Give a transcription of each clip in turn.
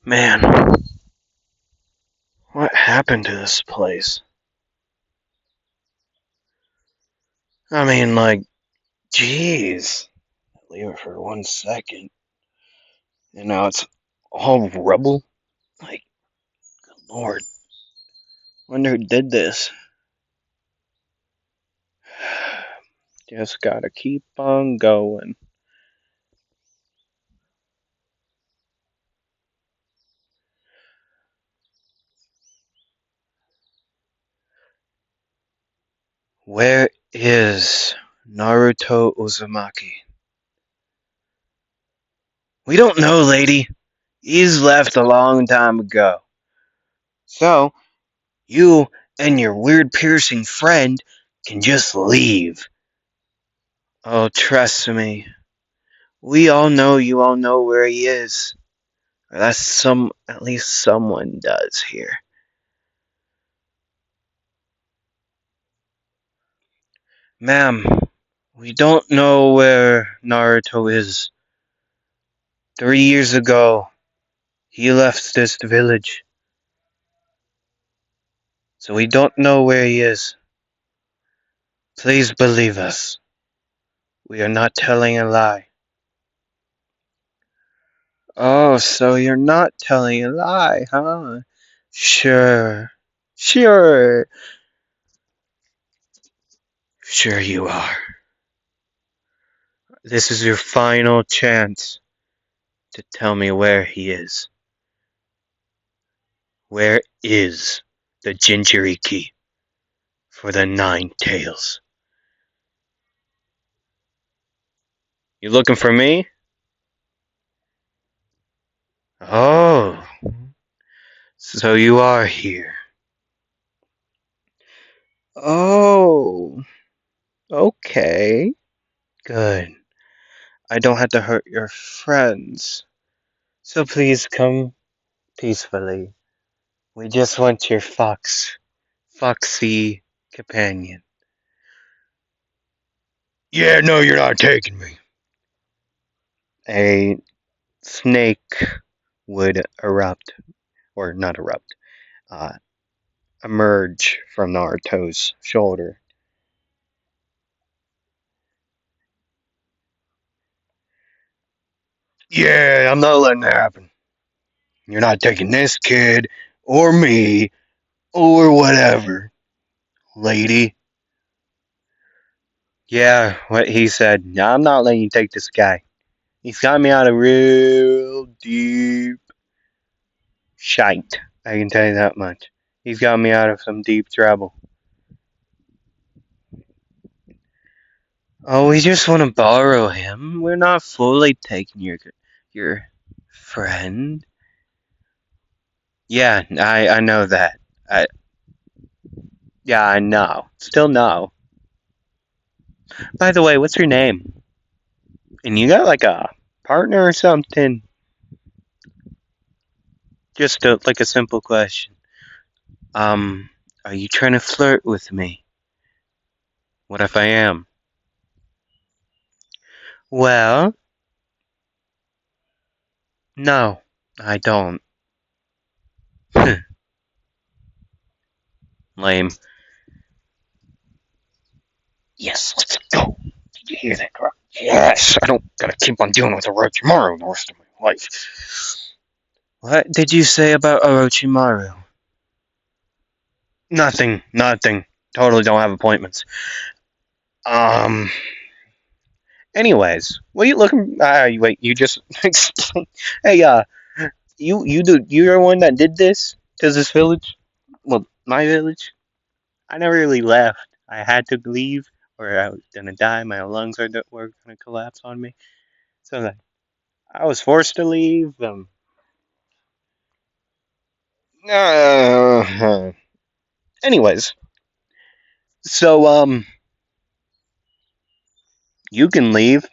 Man, what happened to this place? I mean, like, jeez. Leave it for 1 second, and now it's all rubble? Like, good lord. Wonder who did this. Just gotta keep on going. Where is Naruto Uzumaki? We don't know, lady. He's left a long time ago. So, you and your weird piercing friend can just leave. Oh, trust me. We all know you all know where he is. Or that's at least someone does here. Ma'am, we don't know where Naruto is. 3 years ago, he left this village. So we don't know where he is. Please believe us. We are not telling a lie. Oh, so you're not telling a lie, huh? Sure. Sure. Sure you are. This is your final chance to tell me where he is. Where is the Jinchuriki for the 9 tails? You looking for me? Oh, so you are here. Oh, okay. Good. I don't have to hurt your friends. So please come peacefully. We just want your foxy companion. Yeah, no, you're not taking me. A snake would erupt, or not erupt, uh, emerge from Naruto's shoulder. Yeah, I'm not letting that happen. You're not taking this kid, or me, or whatever, lady. Yeah, what he said. I'm not letting you take this guy. He's got me out of real deep shite. I can tell you that much. He's got me out of some deep trouble. Oh, we just want to borrow him. We're not fully taking your friend. Yeah, I know that. I yeah, I know. Still no. By the way, what's your name? And you got like a partner or something? Just like a simple question. Um, are you trying to flirt with me? What if I am? Well, no, I don't. Lame. Yes, let's go. Did you hear that, girl? Yes, I don't gotta keep on dealing with Orochimaru the rest of my life. What did you say about Orochimaru? Nothing, nothing. Totally don't have appointments. Um. Anyways, what are you looking? Wait, you just explained. Hey, you're the one that did this to this village. Well, my village. I never really left. I had to leave, or I was gonna die. My lungs were gonna collapse on me. So I was forced to leave. Uh, anyways, so you can leave.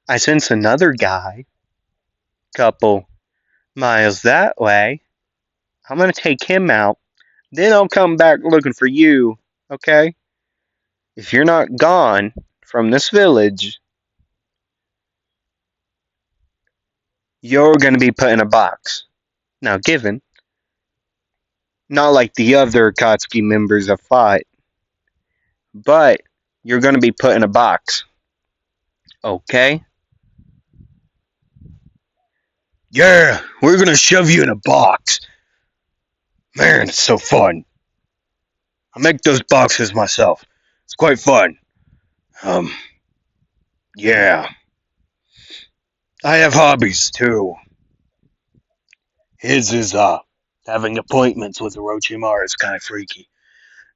I sense another guy, couple miles that way. I'm gonna take him out. Then I'll come back looking for you. Okay? If you're not gone from this village, you're going to be put in a box. Now, given, not like the other Akatsuki members of fought, but you're going to be put in a box. Okay? Yeah, we're going to shove you in a box. Man, it's so fun. I make those boxes myself. It's quite fun. Um, yeah. I have hobbies too. His is having appointments with Orochimaru is kind of freaky.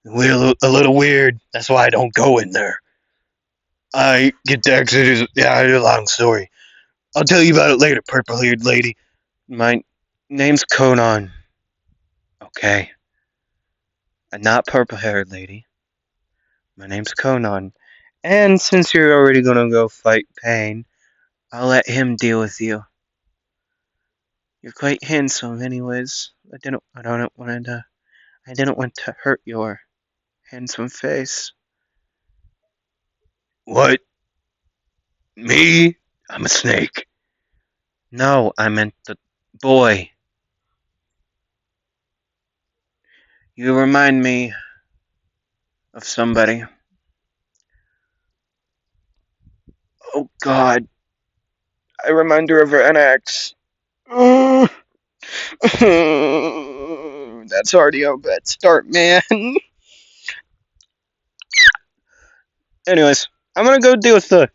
A little weird. That's why I don't go in there. I get to exit. Yeah, it's a long story. I'll tell you about it later, purple-haired lady. My name's Conan. Okay, I'm not purple-haired lady. My name's Conan. And since you're already gonna go fight Pain, I'll let him deal with you. You're quite handsome, anyways. I didn't want to hurt your handsome face. What? Me? I'm a snake. No, I meant the boy. You remind me of somebody. Oh God, I remind her of her ex. That's already a bad start, man. Anyways, I'm gonna go deal with the.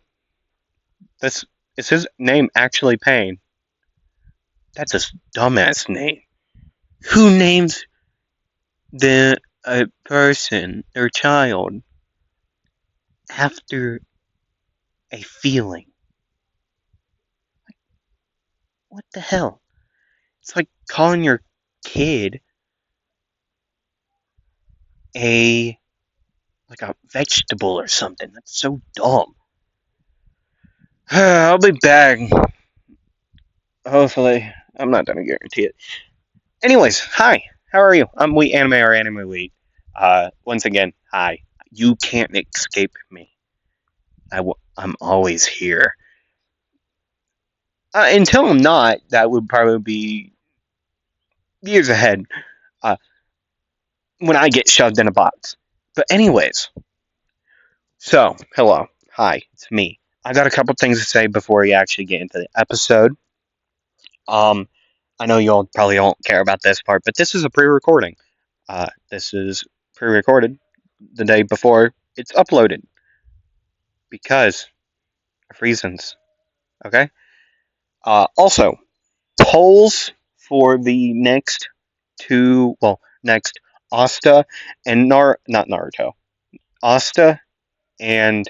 This is his name actually Pain? That's a dumbass name. Who names the a person or child after a feeling? What the hell? It's like calling your kid a like a vegetable or something. That's so dumb. I'll be back. Hopefully, I'm not gonna guarantee it. Anyways, hi. How are you? I'm We Anime or Anime Weed. Once again, hi. You can't escape me. I'm always here. Until I'm not, that would probably be years ahead. Uh, when I get shoved in a box. But anyways, so hello, hi, it's me. I got a couple things to say before we actually get into the episode. Um, I know you all probably don't care about this part, but this is a pre-recording. This is pre-recorded the day before it's uploaded because of reasons. Okay. Also, polls for the next next Asta and not Naruto, Asta and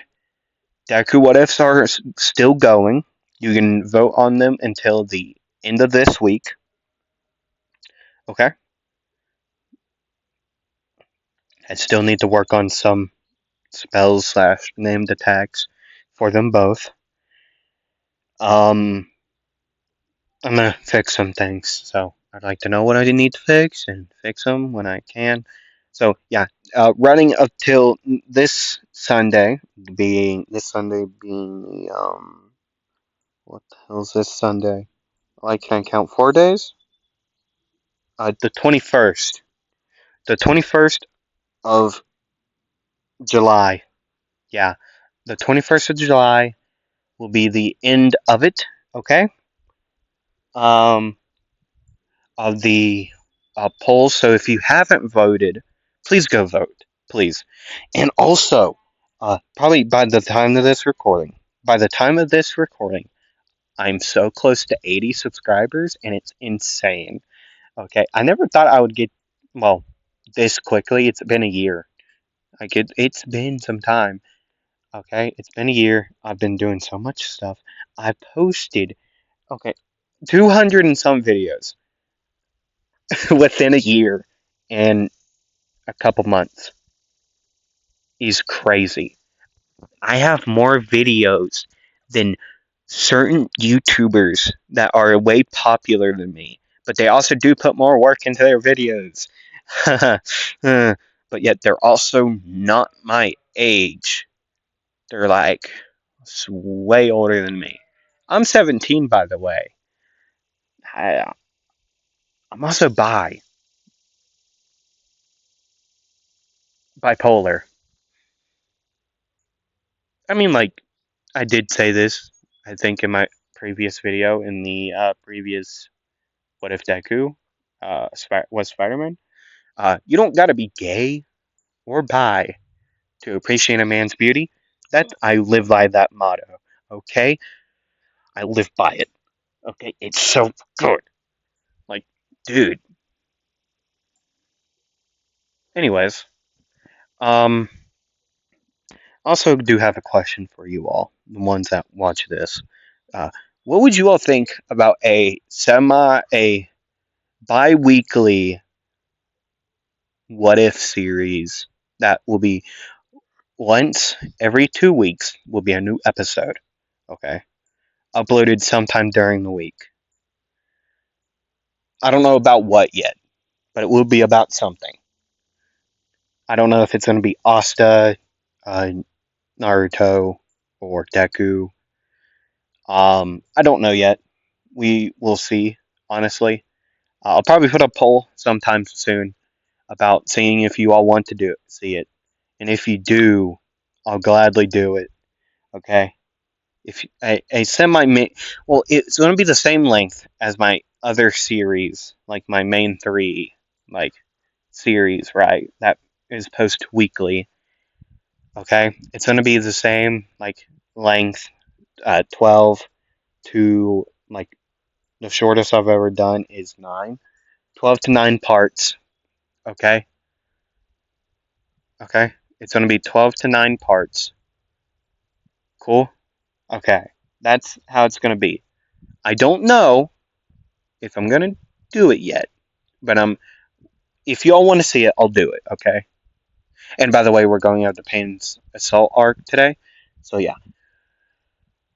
Deku What Ifs are still going. You can vote on them until the end of this week. Okay. I still need to work on some spells slash named attacks for them both. I'm gonna fix some things, so I'd like to know what I need to fix and fix them when I can. So yeah, running up till this Sunday being the what the hell's this Sunday? I can count 4 days. The 21st, the 21st of July. Yeah, the 21st of July will be the end of it. Okay. Um, of the polls. So if you haven't voted, please go vote, please. And also, probably by the time of this recording, I'm so close to 80 subscribers, and it's insane. Okay, I never thought I would get well this quickly. It's been a year. It's been some time. Okay, it's been a year. I've been doing so much stuff. I posted 200 and some videos within a year and a couple months. Is crazy. I have more videos than certain YouTubers that are way popular than me, but they also do put more work into their videos. But yet they're also not my age. They're like way older than me. I'm 17, by the way. I, I'm also bipolar. I mean, like, I did say this, I think, in my previous video, in the previous What If Deku was Spider Man. You don't gotta be gay or bi to appreciate a man's beauty. I live by that motto. Okay, I live by it. Okay, it's so good. Like, dude. Anyways, um, also do have a question for you all, the ones that watch this. Uh, what would you all think about a bi-weekly What If series that will be once every 2 weeks will be a new episode? Okay, uploaded sometime during the week. I don't know about what yet, but it will be about something. I don't know if it's going to be Asta, uh, Naruto, or Deku. I don't know yet. We will see. Honestly, I'll probably put a poll sometime soon about seeing if you all want to see it, and if you do, I'll gladly do it. Okay. If a well, it's going to be the same length as my other series, like my main three, like series, right? That is post weekly. Okay, it's going to be the same like length, 12 to like the shortest I've ever done is 9, 12 to 9 parts. Okay, okay, it's going to be 12 to 9 parts. Cool. Okay, that's how it's going to be. I don't know if I'm going to do it yet, but if y'all want to see it, I'll do it. Okay. And by the way, we're going out the Pain's Assault arc today, so yeah,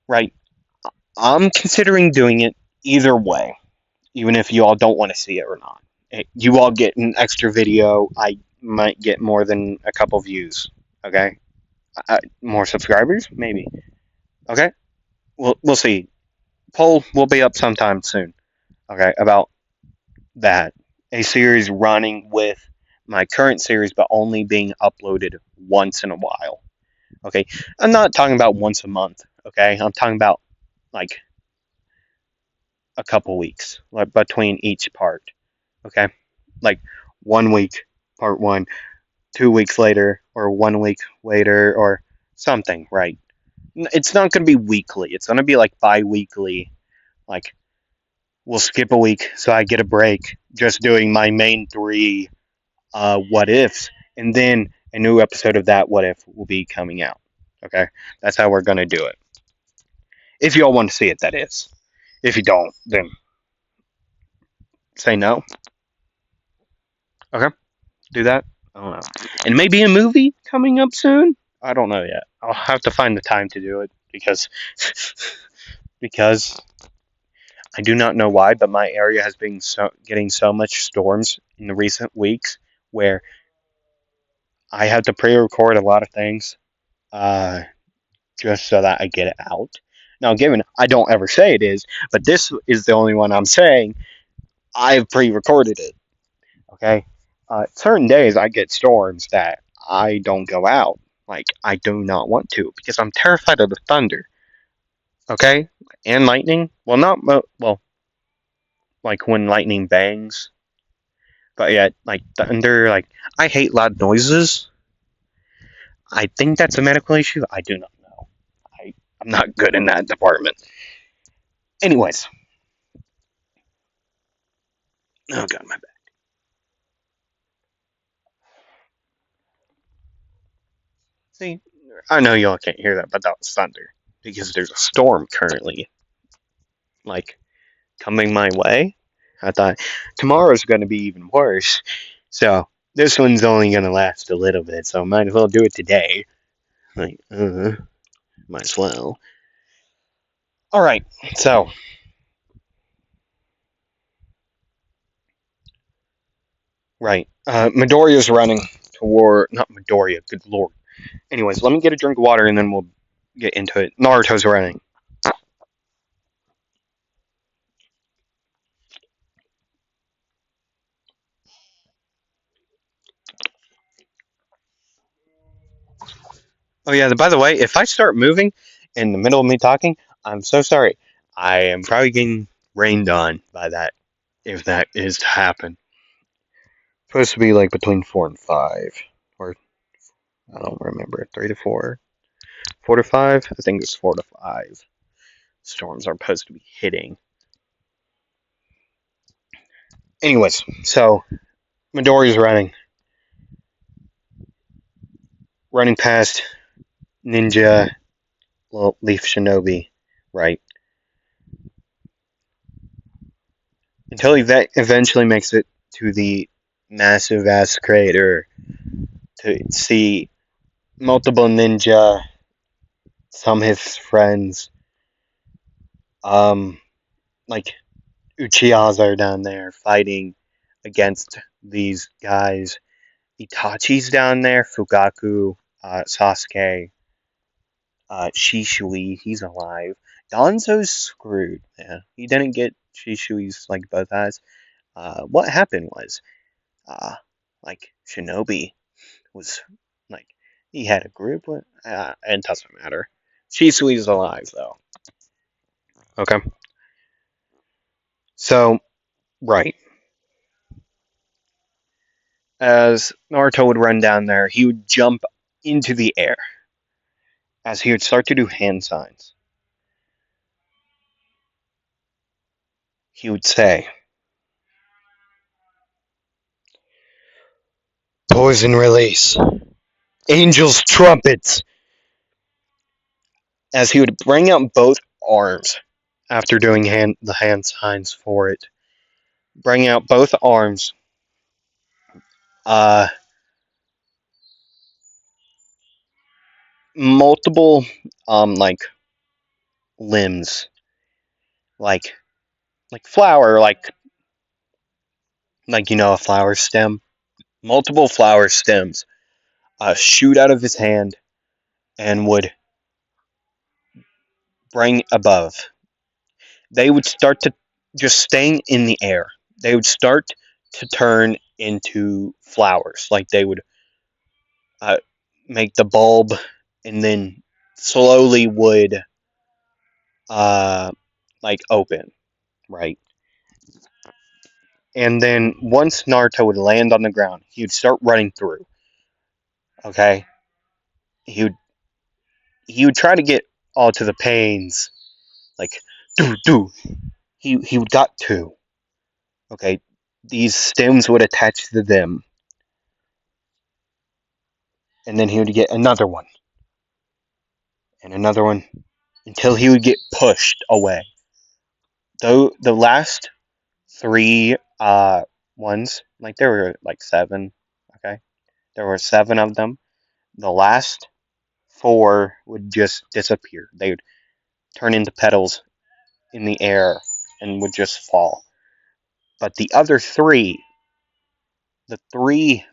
right. I'm considering doing it either way, even if you all don't want to see it or not. You all get an extra video. I might get more than a couple views. Okay, more subscribers, maybe. Okay, we'll see. Poll will be up sometime soon. Okay, about that. A series running with my current series, but only being uploaded once in a while. Okay, I'm not talking about once a month. Okay, I'm talking about like a couple weeks, like between each part. Okay, like 1 week, part one, 2 weeks later, or 1 week later, or something. Right? It's not going to be weekly. It's going to be like bi-weekly. Like we'll skip a week, so I get a break, just doing my main three what ifs, and then a new episode of that what if will be coming out. Okay, that's how we're going to do it. If you all want to see it, that is. If you don't, then say no. Okay, do that. I don't know. And maybe a movie coming up soon. I don't know yet. I'll have to find the time to do it because I do not know why, but my area has been getting so much storms in the recent weeks where I have to pre-record a lot of things just so that I get it out. Now, given I don't ever say it is, but this is the only one I'm saying, I've pre-recorded it. Okay, certain days I get storms that I don't go out. Like I do not want to because I'm terrified of the thunder. Okay, and lightning. Well, not well, like when lightning bangs, but yeah, like thunder. Like I hate loud noises. I think that's a medical issue. I do not know. I'm not good in that department. Anyways, oh god, my bad. See, I know y'all can't hear that, but that was thunder because there's a storm currently, like coming my way. I thought tomorrow's going to be even worse, so this one's only going to last a little bit. So might as well do it today. Like, might as well. All right, so right, Midoriya's running toward not Midoriya. Good lord. Anyways, let me get a drink of water and then we'll get into it. Naruto's running. Oh yeah, by the way, if I start moving in the middle of me talking, I'm so sorry. I am probably getting rained on by that, if that is to happen. It's supposed to be like between 4 and 5, or I don't remember, 3 to 4, 4 to 5. I think it's 4 to 5. Storms are supposed to be hitting. Anyways, so Midori's running past Ninja, well, Leaf Shinobi, right? Until he eventually makes it to the massive ass crater to see multiple ninja, some of his friends, um, like Uchihas are down there fighting against these guys. Itachi's down there, Fugaku, Sasuke, Shishui, he's alive. Danzo's screwed, man. He didn't get Shishui's like both eyes. What happened was, uh, like Shinobi was like he had a group. It doesn't matter. Shisui's alive though. Okay, so right as Naruto would run down there, he would jump into the air as he would start to do hand signs. He would say, "Poison release, Angel's trumpets," as he would bring out both arms after doing the hand signs for it. Bring out both arms. Uh, Multiple like limbs, like flower, a flower stem. Multiple flower stems shoot out of his hand and would bring above. They would start to just staying in the air. They would start to turn into flowers. Like they would uh, make the bulb and then slowly would open, right? And then once Naruto would land on the ground, he would start running through. Okay, he would he would try to get all to the pains, like do. He got two. Okay, these stems would attach to them, and then he would get another one and another one until he would get pushed away. Though the last three ones, like there were like seven. Okay, there were seven of them. The last four would just disappear. They would turn into petals in the air and would just fall. But the other three, the three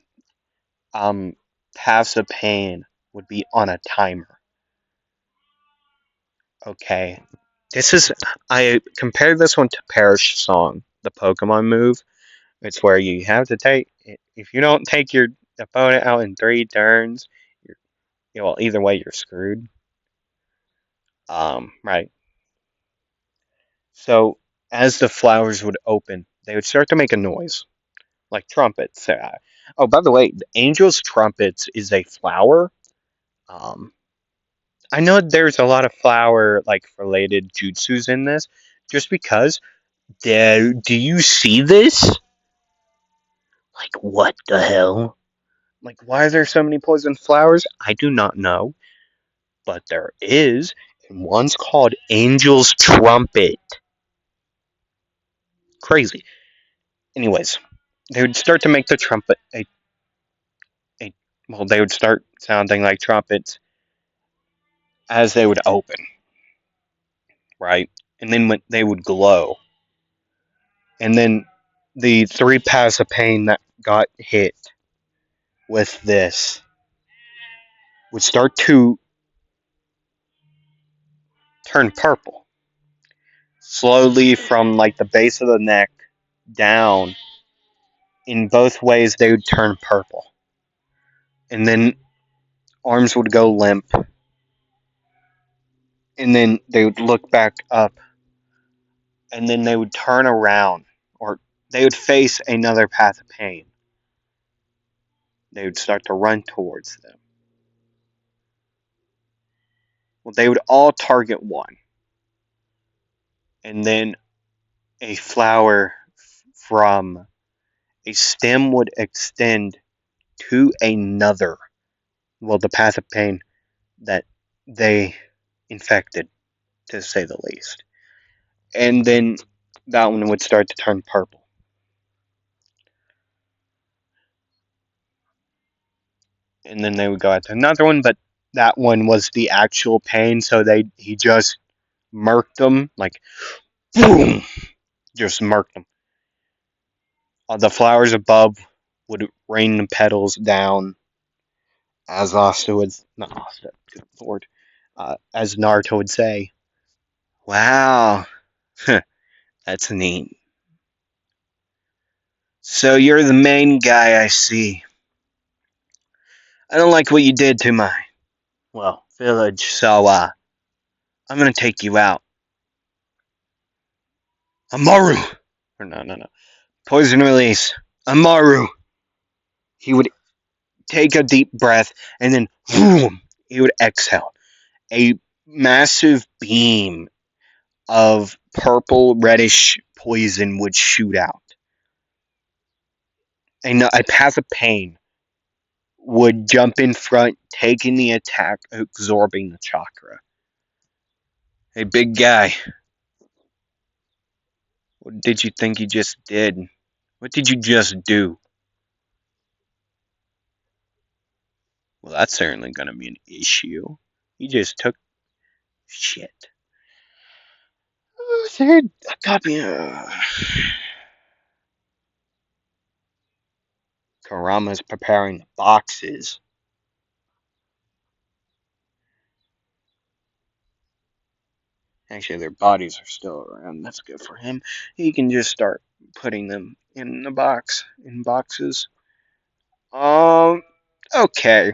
paths of pain would be on a timer. Okay. This is I compared this one to Perish Song, the Pokemon move. It's where you have to take if you don't take your opponent out in 3 turns, you're well either way you're screwed. Right. So as the flowers would open, they would start to make a noise like trumpets. Oh, by the way, the Angel's trumpets is a flower. Um, I know there's a lot of flower like related jutsus in this, just because. Do you see this? Like what the hell? Like why are there so many poison flowers? I do not know, but there is, and one's called Angel's trumpet. Crazy. Anyways, they would start to make the trumpet a well, they would start sounding like trumpets as they would open, right? And then when they would glow, and then the three paths of pain that got hit with this would start to turn purple slowly from like the base of the neck down. In both ways, they would turn purple, and then arms would go limp, and then they would look back up, and then they would turn around, or they would face another path of pain. They would start to run towards them. Well, they would all target one, and then a flower from a stem would extend to another. Well, the path of pain that they infected, to say the least. And then that one would start to turn purple. And then they would go out to another one, but that one was the actual pain, so he just murked them, like boom, just murked them. The flowers above would rain the petals down, as Asta would not Asta, good lord, as Naruto would say. Wow, that's neat. So you're the main guy, I see. I don't like what you did to my, well, village, so I'm gonna take you out. Amaru! Or no. Poison release. Amaru! He would take a deep breath and then boom, he would exhale. A massive beam of purple reddish poison would shoot out. A path of pain would jump in front, taking the attack, absorbing the chakra. Hey, big guy, what did you think you just did? What did you just do? Well, that's certainly going to be an issue. You just took shit. Third copy. Karama's preparing the boxes. Actually, their bodies are still around. That's good for him. He can just start putting them in the in boxes. Um, okay.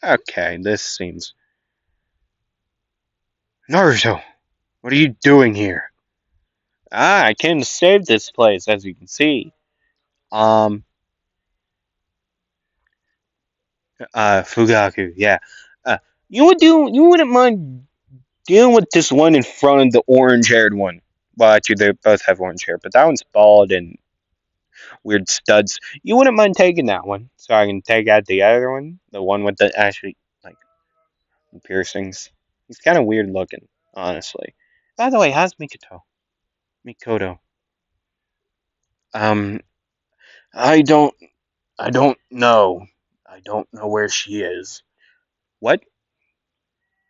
Okay, this seems. Naruto, what are you doing here? I came to save this place, as you can see. Um, Fugaku, yeah. Uh, you wouldn't mind dealing with this one in front of the orange-haired one. Well, actually, they both have orange hair, but that one's bald and weird studs. You wouldn't mind taking that one, so I can take out the other one, the one with the actually like piercings. He's kind of weird looking, honestly. By the way, how's Mikoto? Mikoto. Um, I don't, I don't know. I don't know where she is. What?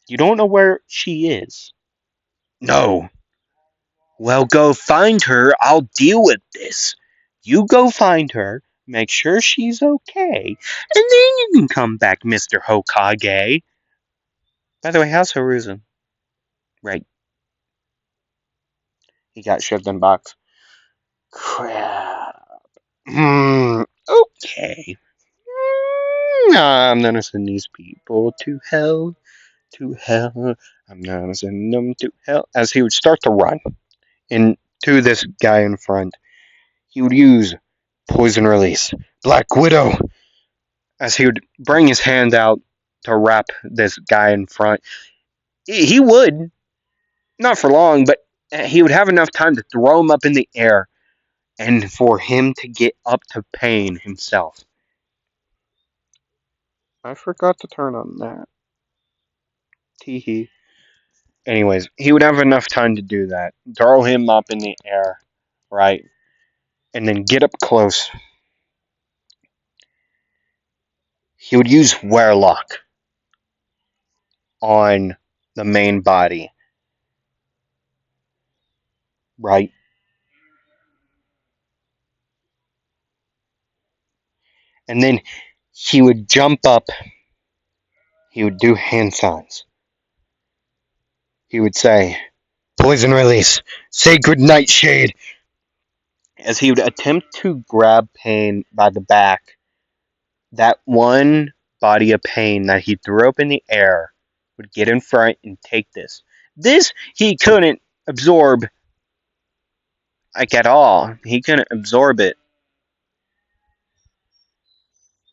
You don't know where she is? No. Well, go find her. I'll deal with this. You go find her, make sure she's okay, and then you can come back, Mr. Hokage. By the way, how's Haruzen? Right, he got shoved in a box. Crap. Okay. I'm gonna send these people to hell. To hell. I'm gonna send them to hell. As he would start to run into this guy in front, he would use poison release. Black Widow! As he would bring his hand out to wrap this guy in front. He would, not for long, but he would have enough time to throw him up in the air and for him to get up to pain himself. I forgot to turn on that. Teehee. Anyways, he would have enough time to do that. Throw him up in the air, right? And then get up close. He would use Werelock on the main body, right? And then he would jump up. He would do hand signs. He would say, "Poison release, sacred nightshade." As he would attempt to grab Pain by the back, that one body of Pain that he threw up in the air would get in front and take this. This he couldn't absorb like at all. He couldn't absorb it.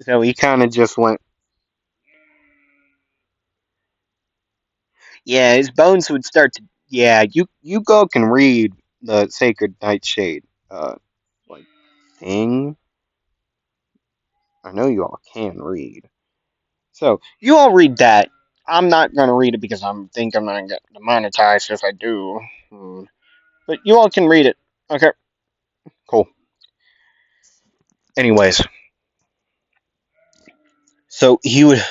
So he kind of just went. Yeah, his bones would start to. Yeah, you go can read the Sacred Nightshade like thing. I know you all can read. So you all read that. I'm not gonna read it because I'm gonna get demonetized if I do. But you all can read it. Okay, cool. Anyways, so he would,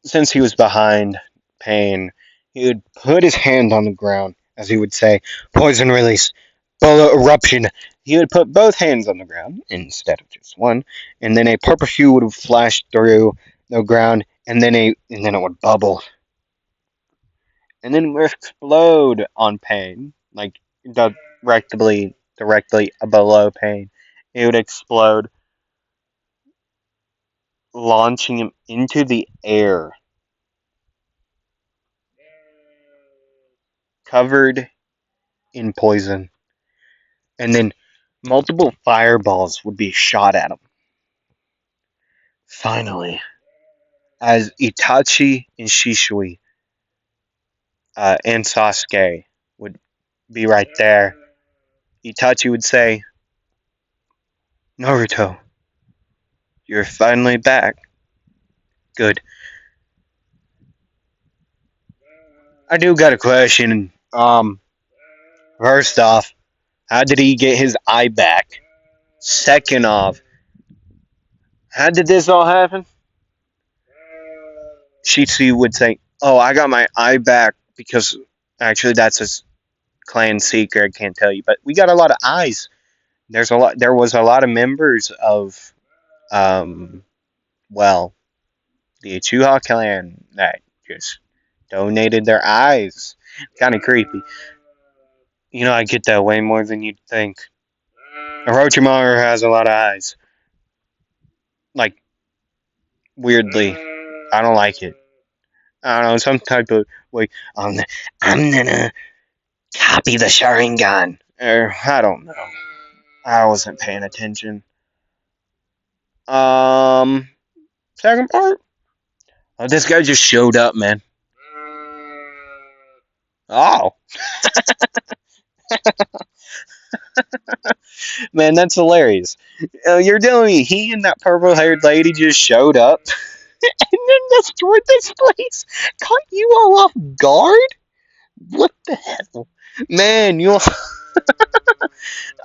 since he was behind pain, he would put his hand on the ground, as he would say, poison release, bolo eruption. He would put both hands on the ground instead of just one, and then a purple hue would flash through the ground, and then it would bubble, and then it would explode on pain, like directly below pain. It would explode, launching him into the air, covered in poison. And then multiple fireballs would be shot at him. Finally, as Itachi and Shishui and Sasuke would be right there, Itachi would say, Naruto, you're finally back. Good. I do got a question. First off, how did he get his eye back? Second off, how did this all happen? Shitsu would say, "Oh, I got my eye back because actually that's a clan secret. I can't tell you, but we got a lot of eyes. There was a lot of members of, um, well, the Uchiha clan that just donated their eyes. Kind of creepy. You know, I get that way more than you'd think. Orochimaru has a lot of eyes. Like, weirdly, I don't like it. I don't know, some type of way. Um, I'm gonna copy the Sharingan. Or, I don't know. I wasn't paying attention. Um, Second part? Oh, this guy just showed up, man. Oh, man, that's hilarious. You're telling me he and that purple haired lady just showed up and then destroyed this place? Caught you all off guard? What the hell? Man,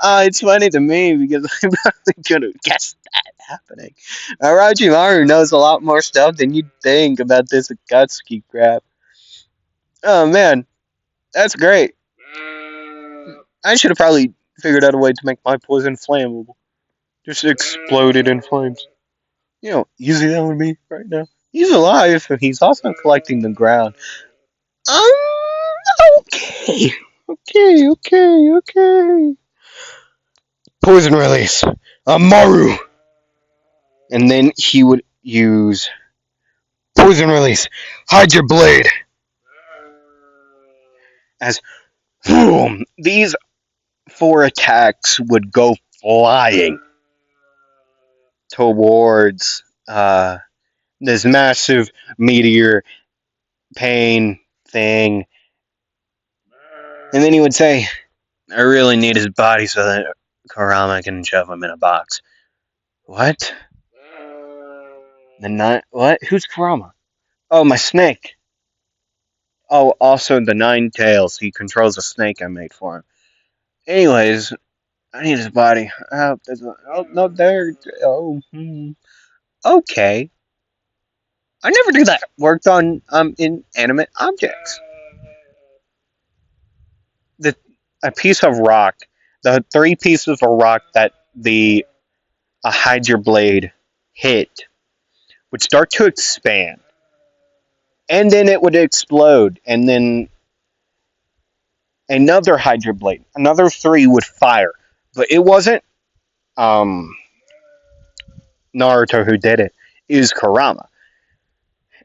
it's funny to me because I probably could have guessed that happening. Orochimaru knows a lot more stuff than you'd think about this Akatsuki crap. Oh, man, that's great. I should have probably figured out a way to make my poison flammable. Just exploded in flames. You know, easy that would be right now. He's alive, and he's also collecting the ground. Um, okay. Okay. Poison release. Maru. And then he would use poison release. Hide your blade. As boom, these four attacks would go flying towards this massive meteor pain thing. And then he would say, I really need his body so that Kurama can shove him in a box. What? What? Who's Kurama? Oh, my snake. Oh, also the Nine Tails. He controls a snake I made for him. Anyways, I need his body. No, there. Okay. I never do that. Worked on inanimate objects. The a piece of rock, the three pieces of rock that the Hydra blade hit would start to expand, and then it would explode, and then another Hydra blade, another three would fire, but it wasn't um, Naruto who did it. It was Kurama,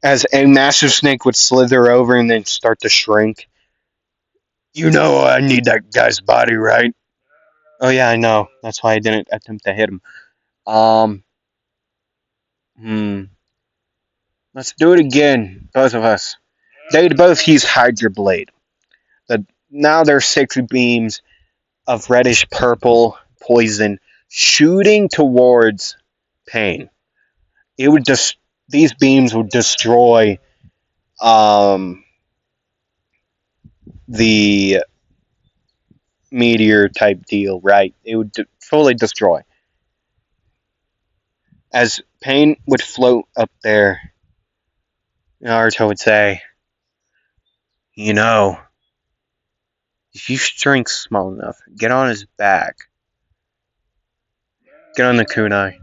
As a massive snake would slither over and then start to shrink. You know I need that guy's body, right? Oh yeah, I know. That's why I didn't attempt to hit him. Um, hmm. Let's do it again, both of us. They'd both use Hydra Blade. The, now there's 6 beams of reddish purple poison shooting towards Pain. It would just these beams would destroy um, the meteor type deal, right? It would fully destroy. As Pain would float up there, Naruto would say, "You know, if you shrink small enough, get on his back, get on the kunai."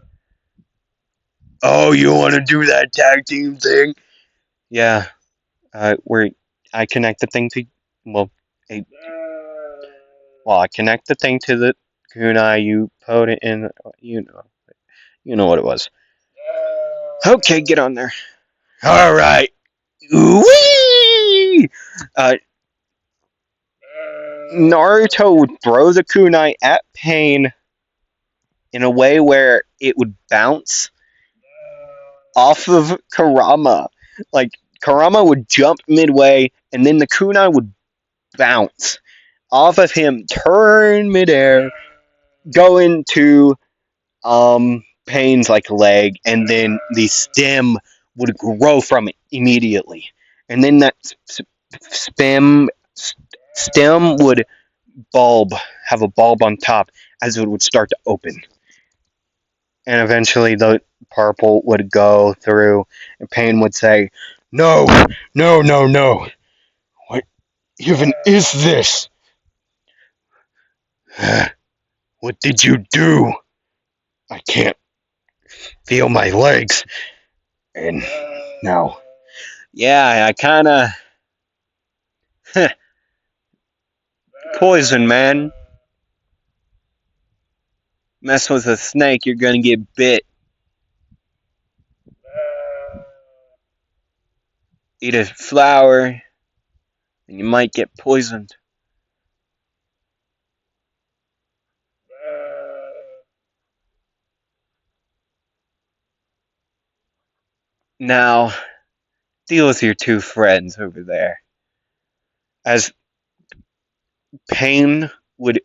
Oh, you want to do that tag team thing? Yeah, where I connect the thing to, well, a, I connect the thing to the kunai. You put it in. You know what it was. Okay, get on there. All right. Whee! Uh, Naruto would throw the kunai at Pain in a way where it would bounce off of Karama. Like Karama would jump midway, and then the kunai would bounce off of him, turn midair, go into Pain's like leg, and then the stem would grow from it immediately, and then that stem stem would bulb have a bulb on top as it would start to open, and eventually the purple would go through, and Pain would say, "No, no, no, no! What even is this? What did you do? I can't feel my legs." And now, yeah, I kind of poison, man. Mess with a snake, you're gonna get bit. Eat a flower, and you might get poisoned. Now, deal with your 2 friends over there. As Pain would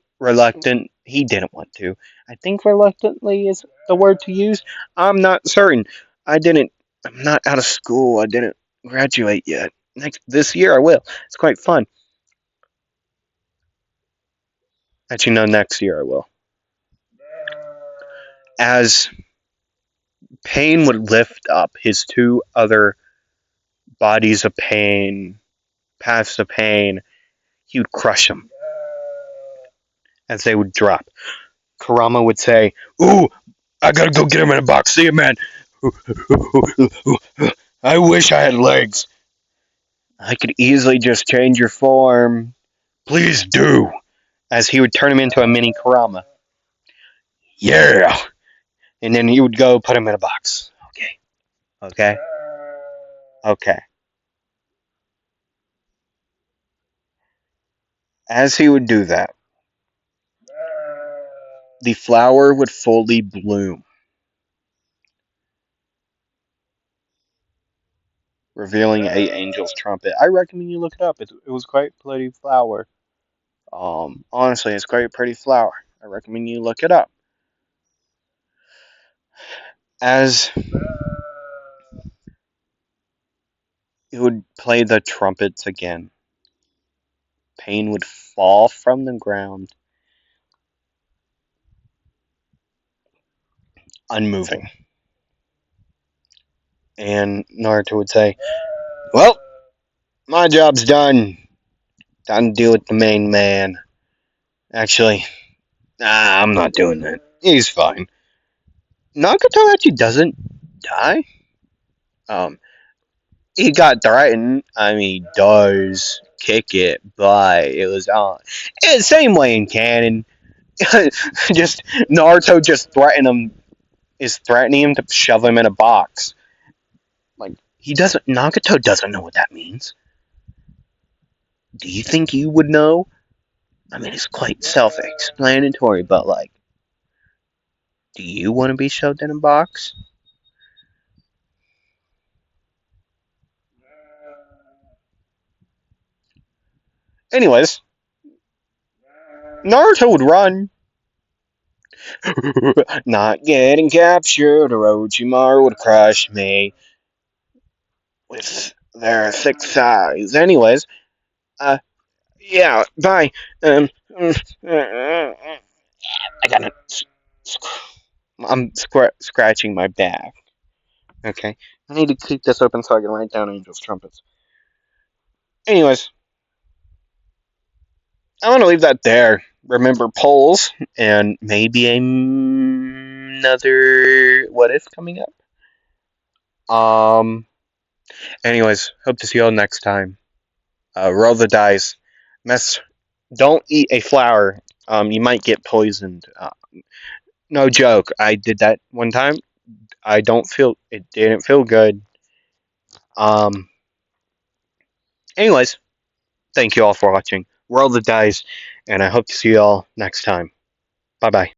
he didn't want to. I think reluctantly is the word to use. I'm not certain. I'm not out of school. I didn't graduate yet. This year I will. It's quite fun. Actually, no, next year I will. As Pain would lift up his 2 other bodies of pain, paths of pain, he would crush them as they would drop. Kurama would say, "Ooh, I gotta go get him in a box. See you, man. I wish I had legs. I could easily just change your form. Please do." As he would turn him into a mini Kurama. Yeah. And then he would go put him in a box. Okay. Okay. Okay. As he would do that, the flower would fully bloom, revealing a angel's trumpet. I recommend you look it up. It was quite a pretty flower. Honestly, it's quite a pretty flower. I recommend you look it up. As it would play the trumpets again, Pain would fall from the ground, unmoving. And Naruto would say, "Well, my job's done. Time to deal with the main man." Actually, I'm not doing that. He's fine. Nagato actually doesn't die. Um, he got threatened. I mean, he does kick it, but it was on. Same way in canon. Just Naruto just threatening him to shove him in a box. Like He doesn't. Nagato doesn't know what that means. Do you think you would know? I mean, it's quite self-explanatory, but like, do you want to be shoved in a box? Anyways, Naruto would run. Not getting captured, Orochimaru would crush me with their thick thighs. Anyways, uh, yeah, bye. I gotta. I'm scratching my back. Okay, I need to keep this open so I can write down Angel's trumpets. Anyways, I'm gonna leave that there. Remember polls and maybe another what if coming up. Um. Anyways, hope to see you all next time. Roll the dice. Mess. Don't eat a flower. You might get poisoned. No joke. I did that one time. I don't feel. It didn't feel good. Um. Anyways, thank you all for watching. Roll the dice, and I hope to see you all next time. Bye bye.